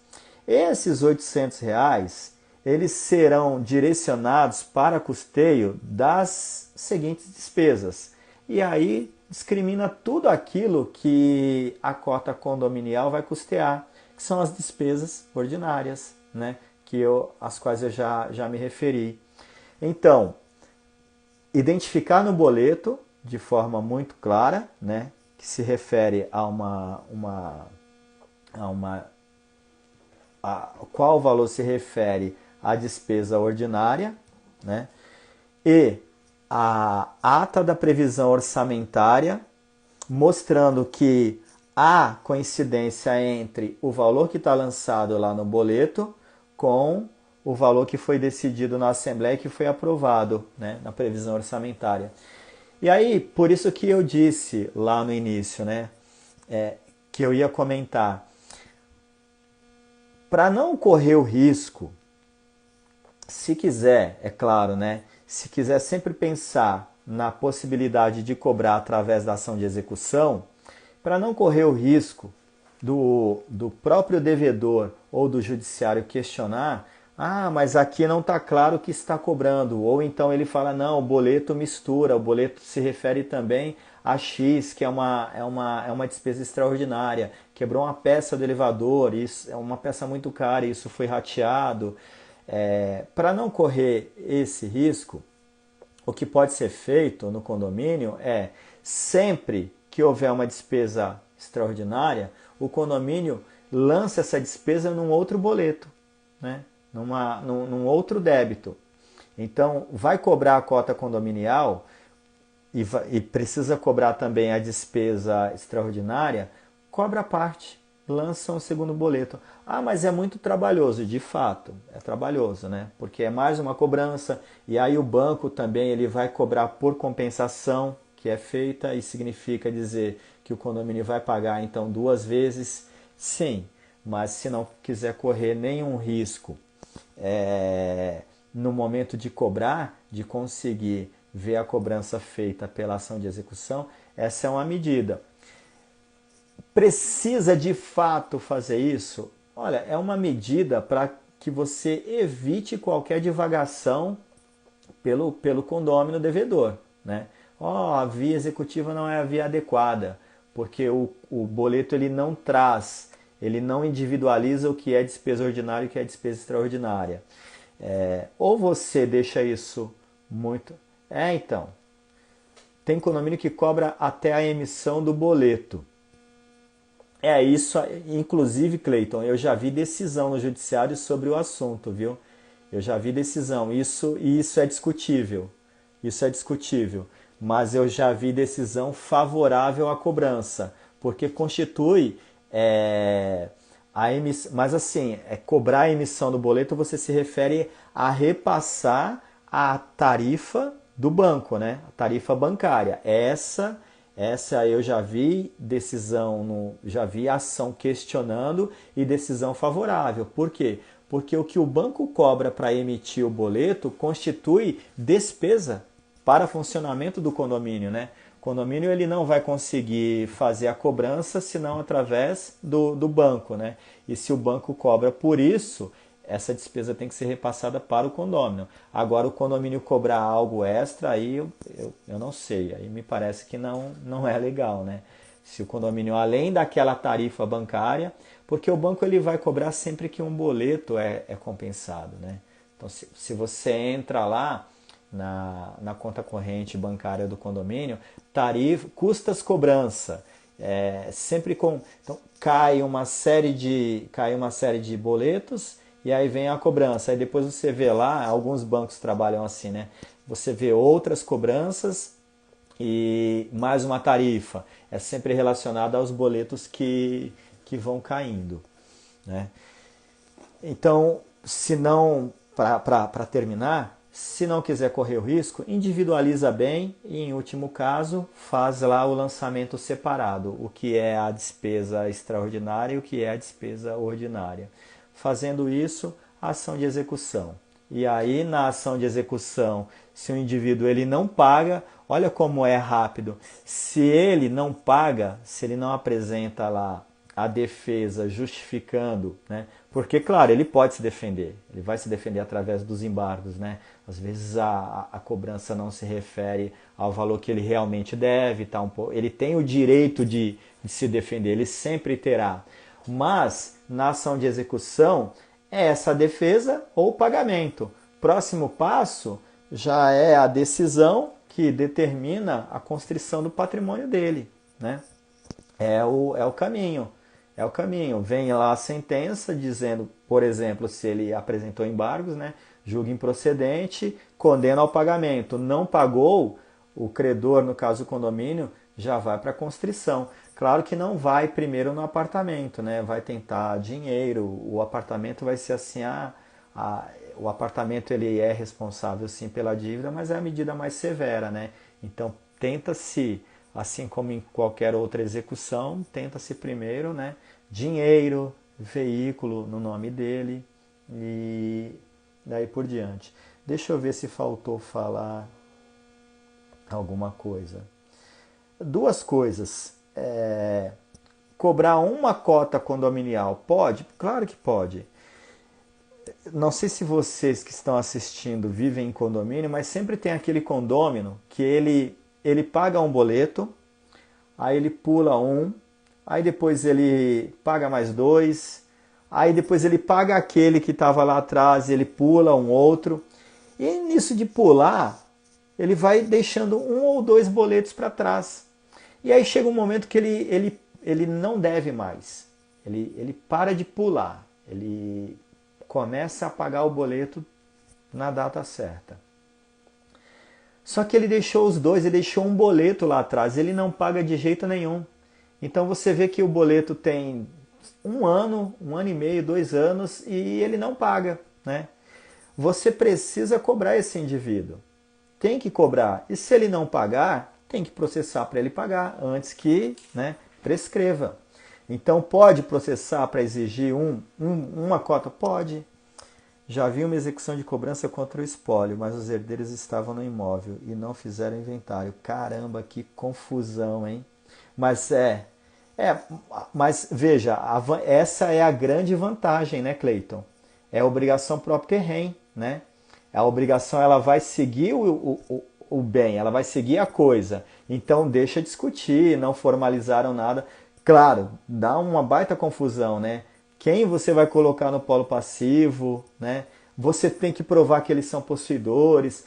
Esses R$800, eles serão direcionados para custeio das seguintes despesas. E aí discrimina tudo aquilo que a cota condominial vai custear, que são as despesas ordinárias, né? Às quais eu já me referi. Então, identificar no boleto de forma muito clara, né, que se refere qual valor se refere à despesa ordinária, né, e a ata da previsão orçamentária, mostrando que há coincidência entre o valor que está lançado lá no boleto com o valor que foi decidido na Assembleia e que foi aprovado, né, na previsão orçamentária. E aí, por isso que eu disse lá no início, né, que eu ia comentar, para não correr o risco, se quiser, é claro, né, se quiser sempre pensar na possibilidade de cobrar através da ação de execução, para não correr o risco do próprio devedor ou do judiciário questionar, mas aqui não está claro que está cobrando. Ou então ele fala, não, o boleto mistura, o boleto se refere também a X, que é uma despesa extraordinária. Quebrou uma peça do elevador, isso é uma peça muito cara, isso foi rateado. Para não correr esse risco, o que pode ser feito no condomínio é, sempre que houver uma despesa extraordinária, o condomínio lança essa despesa num outro boleto, né? Num outro débito. Então, vai cobrar a cota condominial e precisa cobrar também a despesa extraordinária, cobra a parte, lança um segundo boleto. Mas é muito trabalhoso, de fato, é trabalhoso, né? Porque é mais uma cobrança e aí o banco também ele vai cobrar por compensação que é feita e significa dizer que o condomínio vai pagar então 2 vezes, sim, mas se não quiser correr nenhum risco no momento de cobrar, de conseguir ver a cobrança feita pela ação de execução, essa é uma medida. Precisa de fato fazer isso? Olha, é uma medida para que você evite qualquer divagação pelo condômino devedor, né? A via executiva não é a via adequada, porque o boleto ele não traz, ele não individualiza o que é despesa ordinária e o que é despesa extraordinária. Ou você deixa isso muito... Então, tem condomínio que cobra até a emissão do boleto. Isso, inclusive, Cleiton, eu já vi decisão no judiciário sobre o assunto, viu? Eu já vi decisão, isso é discutível. Isso é discutível. Mas eu já vi decisão favorável à cobrança, porque constitui a emissão. Mas assim, cobrar a emissão do boleto, você se refere a repassar a tarifa do banco, né? A tarifa bancária. Essa Essa eu já vi já vi ação questionando e decisão favorável. Por quê? Porque o que o banco cobra para emitir o boleto constitui despesa para funcionamento do condomínio, né? O condomínio ele não vai conseguir fazer a cobrança senão através do banco, né? E se o banco cobra por isso, essa despesa tem que ser repassada para o condomínio. Agora, o condomínio cobrar algo extra, aí eu não sei. Aí me parece que não é legal, né? Se o condomínio, além daquela tarifa bancária, porque o banco ele vai cobrar sempre que um boleto é compensado, né? Então, se você entra lá na conta corrente bancária do condomínio, tarifa, custas cobrança, sempre com... Então, cai uma série de boletos e aí vem a cobrança. Aí depois você vê lá, alguns bancos trabalham assim, né? Você vê outras cobranças e mais uma tarifa. É sempre relacionado aos boletos que vão caindo, né? Então, se não, para terminar, se não quiser correr o risco, individualiza bem e, em último caso, faz lá o lançamento separado, o que é a despesa extraordinária e o que é a despesa ordinária. Fazendo isso, a ação de execução. E aí, na ação de execução, se o indivíduo ele não paga, olha como é rápido. Se ele não paga, se ele não apresenta lá a defesa justificando, né? Porque, claro, ele pode se defender, ele vai se defender através dos embargos, né? Às vezes a cobrança não se refere ao valor que ele realmente deve, tá ele tem o direito de se defender, ele sempre terá. Mas, na ação de execução, é essa defesa ou pagamento. Próximo passo já é a decisão que determina a constrição do patrimônio dele, né? É o caminho. É o caminho. Vem lá a sentença dizendo, por exemplo, se ele apresentou embargos, né, julga improcedente, condena ao pagamento. Não pagou, o credor, no caso do condomínio, já vai para a constrição. Claro que não vai primeiro no apartamento, né? Vai tentar dinheiro, o apartamento vai ser assim, o apartamento ele é responsável sim pela dívida, mas é a medida mais severa, né? Então tenta-se, assim como em qualquer outra execução, tenta-se primeiro, né, dinheiro, veículo no nome dele e daí por diante. Deixa eu ver se faltou falar alguma coisa. Duas coisas. Cobrar uma cota condominial pode? Claro que pode. Não sei se vocês que estão assistindo vivem em condomínio, mas sempre tem aquele condômino que ele paga um boleto, aí ele pula um, aí depois ele paga mais dois, aí depois ele paga aquele que estava lá atrás, ele pula um outro. E nisso de pular, ele vai deixando um ou dois boletos para trás. E aí chega um momento que ele não deve mais. Ele para de pular. Ele começa a pagar o boleto na data certa. Só que ele deixou os dois, ele deixou um boleto lá atrás, ele não paga de jeito nenhum. Então você vê que o boleto tem um ano e meio, 2 anos e ele não paga, né? Você precisa cobrar esse indivíduo. Tem que cobrar. E se ele não pagar, tem que processar para ele pagar antes que, né, prescreva. Então pode processar para exigir uma cota? Pode. Já vi uma execução de cobrança contra o espólio, mas os herdeiros estavam no imóvel e não fizeram inventário. Caramba, que confusão, hein? Mas mas veja, essa é a grande vantagem, né, Cleiton? É a obrigação próprio terreno, né? A obrigação ela vai seguir o bem, ela vai seguir a coisa. Então deixa discutir, não formalizaram nada. Claro, dá uma baita confusão, né? Quem você vai colocar no polo passivo, né? Você tem que provar que eles são possuidores.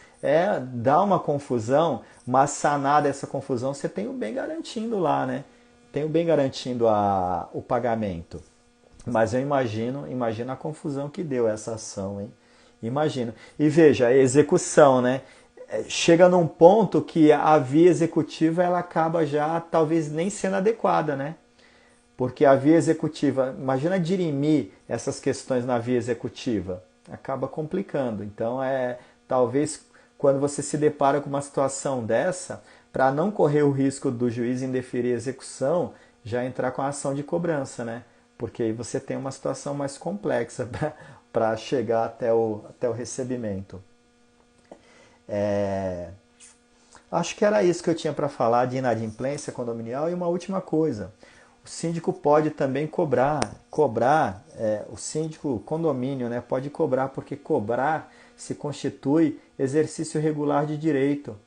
Dá uma confusão, mas sanada essa confusão, você tem o bem garantindo lá, né? Tem o bem garantindo o pagamento. Mas eu imagino a confusão que deu essa ação, hein? Imagino. E veja, a execução, né? Chega num ponto que a via executiva ela acaba já talvez nem sendo adequada, né? Porque a via executiva, imagina dirimir essas questões na via executiva, acaba complicando. Então talvez quando você se depara com uma situação dessa, para não correr o risco do juiz indeferir a execução, já entrar com a ação de cobrança, né? Porque aí você tem uma situação mais complexa para chegar até o recebimento. Acho que era isso que eu tinha para falar de inadimplência condominial. E uma última coisa, o síndico pode também cobrar, o síndico condomínio, né, pode cobrar, porque cobrar se constitui exercício regular de direito.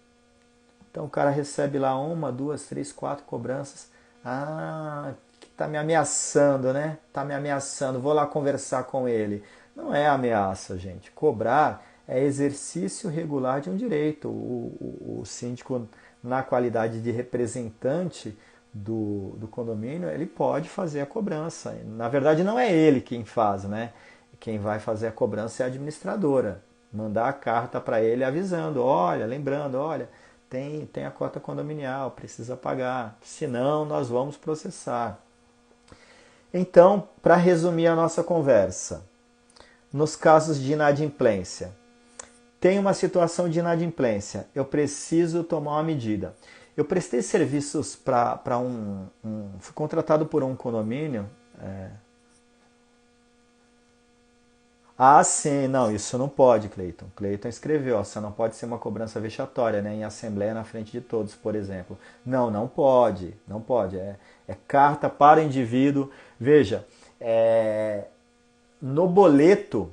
Então o cara recebe lá 1, 2, 3, 4 cobranças. Ah, tá me ameaçando, né? Tá me ameaçando, vou lá conversar com ele. Não é ameaça, gente. Cobrar é exercício regular de um direito. O síndico, na qualidade de representante do condomínio, ele pode fazer a cobrança. Na verdade, não é ele quem faz, né? Quem vai fazer a cobrança é a administradora. Mandar a carta para ele avisando, olha, lembrando, olha, tem a cota condominial, precisa pagar, senão nós vamos processar. Então, para resumir a nossa conversa, nos casos de inadimplência, tem uma situação de inadimplência, eu preciso tomar uma medida. Eu prestei serviços para fui contratado por um condomínio. Ah, sim, não, isso não pode, Cleiton. Cleiton escreveu, ó, você não pode ser uma cobrança vexatória, né, em assembleia na frente de todos, por exemplo. Não, não pode, não pode. É carta para o indivíduo. Veja, no boleto,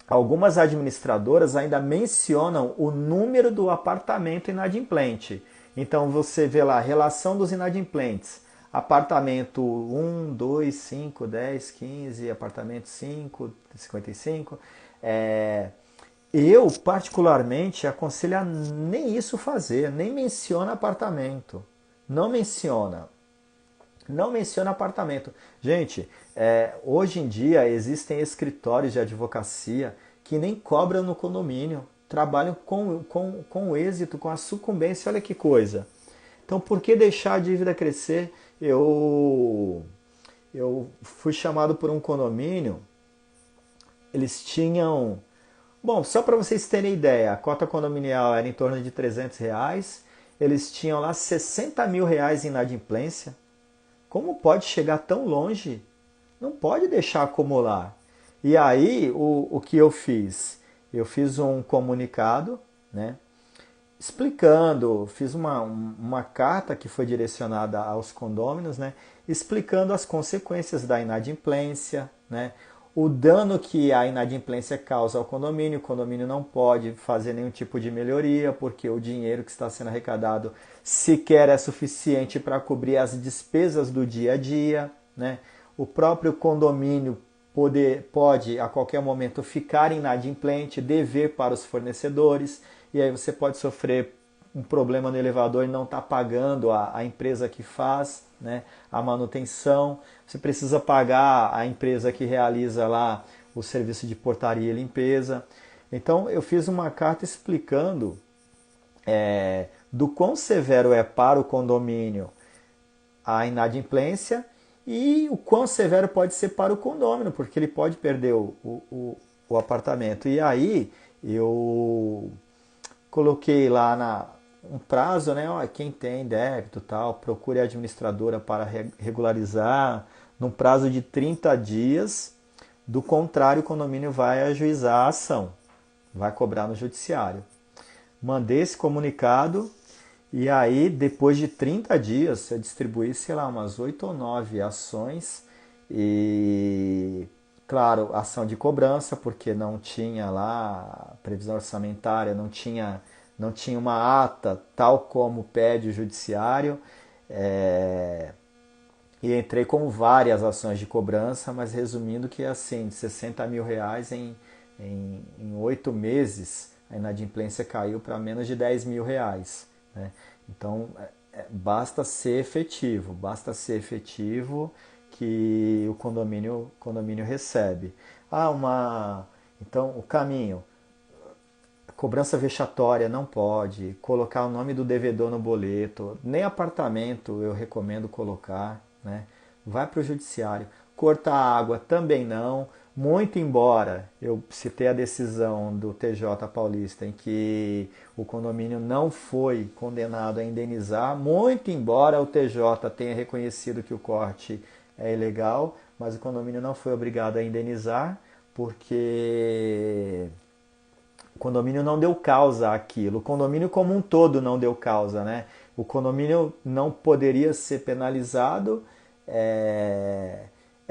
algumas administradoras ainda mencionam o número do apartamento inadimplente. Então você vê lá, relação dos inadimplentes. Apartamento 1, 2, 5, 10, 15, apartamento 5, 55. Eu, particularmente, aconselho a nem isso fazer, nem menciona apartamento. Não menciona. Não menciona apartamento. Gente, hoje em dia existem escritórios de advocacia que nem cobram no condomínio, trabalham com êxito, com a sucumbência, olha que coisa. Então, por que deixar a dívida crescer? Eu fui chamado por um condomínio, eles tinham... Bom, só para vocês terem ideia, a cota condominial era em torno de R$ 300, eles tinham lá R$ 60.000 em inadimplência. Como pode chegar tão longe? Não pode deixar acumular. E aí, o que eu fiz? Eu fiz um comunicado, né, explicando, fiz uma carta que foi direcionada aos condôminos, né, explicando as consequências da inadimplência, né, o dano que a inadimplência causa ao condomínio. O condomínio não pode fazer nenhum tipo de melhoria, porque o dinheiro que está sendo arrecadado sequer é suficiente para cobrir as despesas do dia a dia, né? O próprio condomínio pode a qualquer momento ficar inadimplente, dever para os fornecedores, e aí você pode sofrer um problema no elevador e não está pagando a empresa que faz, né, a manutenção. Você precisa pagar a empresa que realiza lá o serviço de portaria e limpeza. Então eu fiz uma carta explicando do quão severo é para o condomínio a inadimplência e o quão severo pode ser para o condômino, porque ele pode perder o apartamento. E aí eu coloquei lá um prazo, né? Ó, quem tem débito tal, procure a administradora para regularizar num prazo de 30 dias. Do contrário, o condomínio vai ajuizar a ação, vai cobrar no judiciário. Mandei esse comunicado e aí, depois de 30 dias, eu distribuí, sei lá, umas 8 ou 9 ações e, claro, ação de cobrança, porque não tinha lá previsão orçamentária, não tinha uma ata tal como pede o judiciário, e entrei com várias ações de cobrança, mas resumindo que assim, de R$ 60.000 em 8 meses, a inadimplência caiu para menos de R$ 10.000, né? Então, basta ser efetivo que o condomínio recebe. Então, o caminho... Cobrança vexatória não pode, colocar o nome do devedor no boleto, nem apartamento eu recomendo colocar, né? Vai para o judiciário. Cortar a água também não, muito embora eu citei a decisão do TJ Paulista em que o condomínio não foi condenado a indenizar, muito embora o TJ tenha reconhecido que o corte é ilegal, mas o condomínio não foi obrigado a indenizar, porque o condomínio não deu causa àquilo. O condomínio como um todo não deu causa, né? O condomínio não poderia ser penalizado.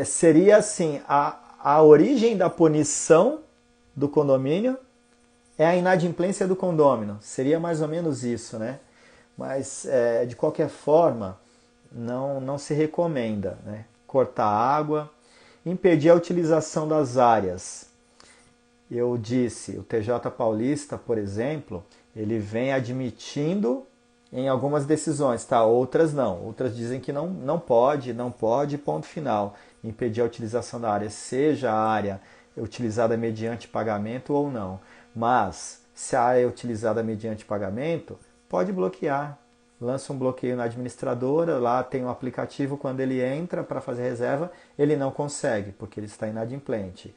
Seria assim, a origem da punição do condomínio é a inadimplência do condômino. Seria mais ou menos isso, né? Mas, de qualquer forma, não se recomenda, né? Cortar água, impedir a utilização das áreas. Eu disse, o TJ Paulista, por exemplo, ele vem admitindo em algumas decisões, tá? Outras não. Outras dizem que não pode, ponto final. Impedir a utilização da área, seja a área utilizada mediante pagamento ou não. Mas, se a área é utilizada mediante pagamento, pode bloquear. Lança um bloqueio na administradora, lá tem um aplicativo, quando ele entra para fazer reserva, ele não consegue, porque ele está inadimplente.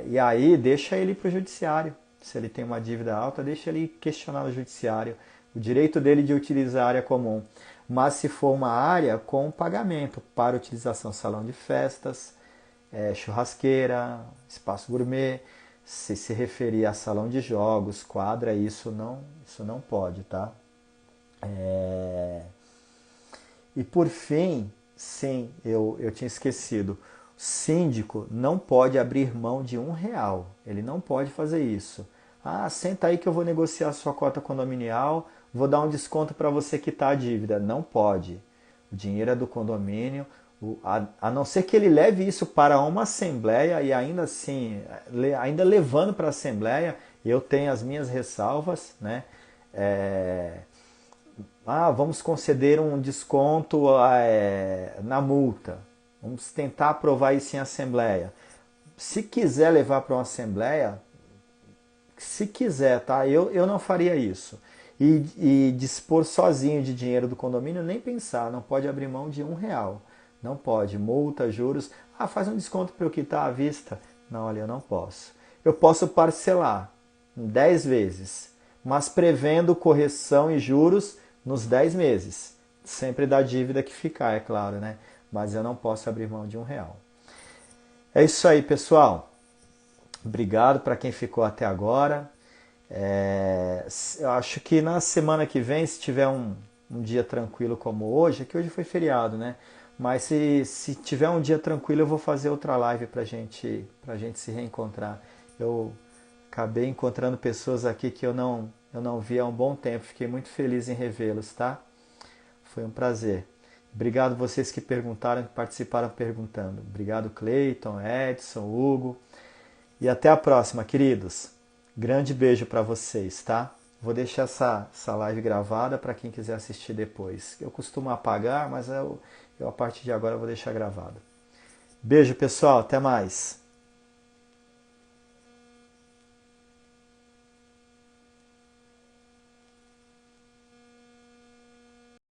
E aí deixa ele para o judiciário. Se ele tem uma dívida alta, deixa ele questionar no judiciário o direito dele de utilizar a área comum. Mas se for uma área com pagamento para utilização, salão de festas, churrasqueira, espaço gourmet, se referir a salão de jogos, quadra, isso não pode, tá? E por fim, sim, eu tinha esquecido, o síndico não pode abrir mão de R$ 1. Ele não pode fazer isso. Ah, senta aí que eu vou negociar a sua cota condominial, vou dar um desconto para você quitar a dívida. Não pode. O dinheiro é do condomínio, a não ser que ele leve isso para uma assembleia e ainda assim, ainda levando para a assembleia, eu tenho as minhas ressalvas, né? Vamos conceder um desconto na multa. Vamos tentar aprovar isso em assembleia. Se quiser levar para uma assembleia, se quiser, tá? Eu não faria isso. E dispor sozinho de dinheiro do condomínio, nem pensar. Não pode abrir mão de R$ 1. Não pode. Multa, juros. Faz um desconto para eu quitar à vista. Não, olha, eu não posso. Eu posso parcelar 10 vezes, mas prevendo correção e juros nos 10 meses. Sempre da dívida que ficar, é claro, né? Mas eu não posso abrir mão de R$ 1. É isso aí, pessoal. Obrigado para quem ficou até agora. Eu acho que na semana que vem, se tiver um dia tranquilo como hoje, que hoje foi feriado, né? Mas se tiver um dia tranquilo, eu vou fazer outra live pra gente se reencontrar. Eu acabei encontrando pessoas aqui que eu não via há um bom tempo. Fiquei muito feliz em revê-los, tá? Foi um prazer. Obrigado vocês que perguntaram, que participaram perguntando. Obrigado, Cleiton, Edson, Hugo. E até a próxima, queridos. Grande beijo para vocês, tá? Vou deixar essa live gravada para quem quiser assistir depois. Eu costumo apagar, mas eu a partir de agora vou deixar gravado. Beijo, pessoal. Até mais.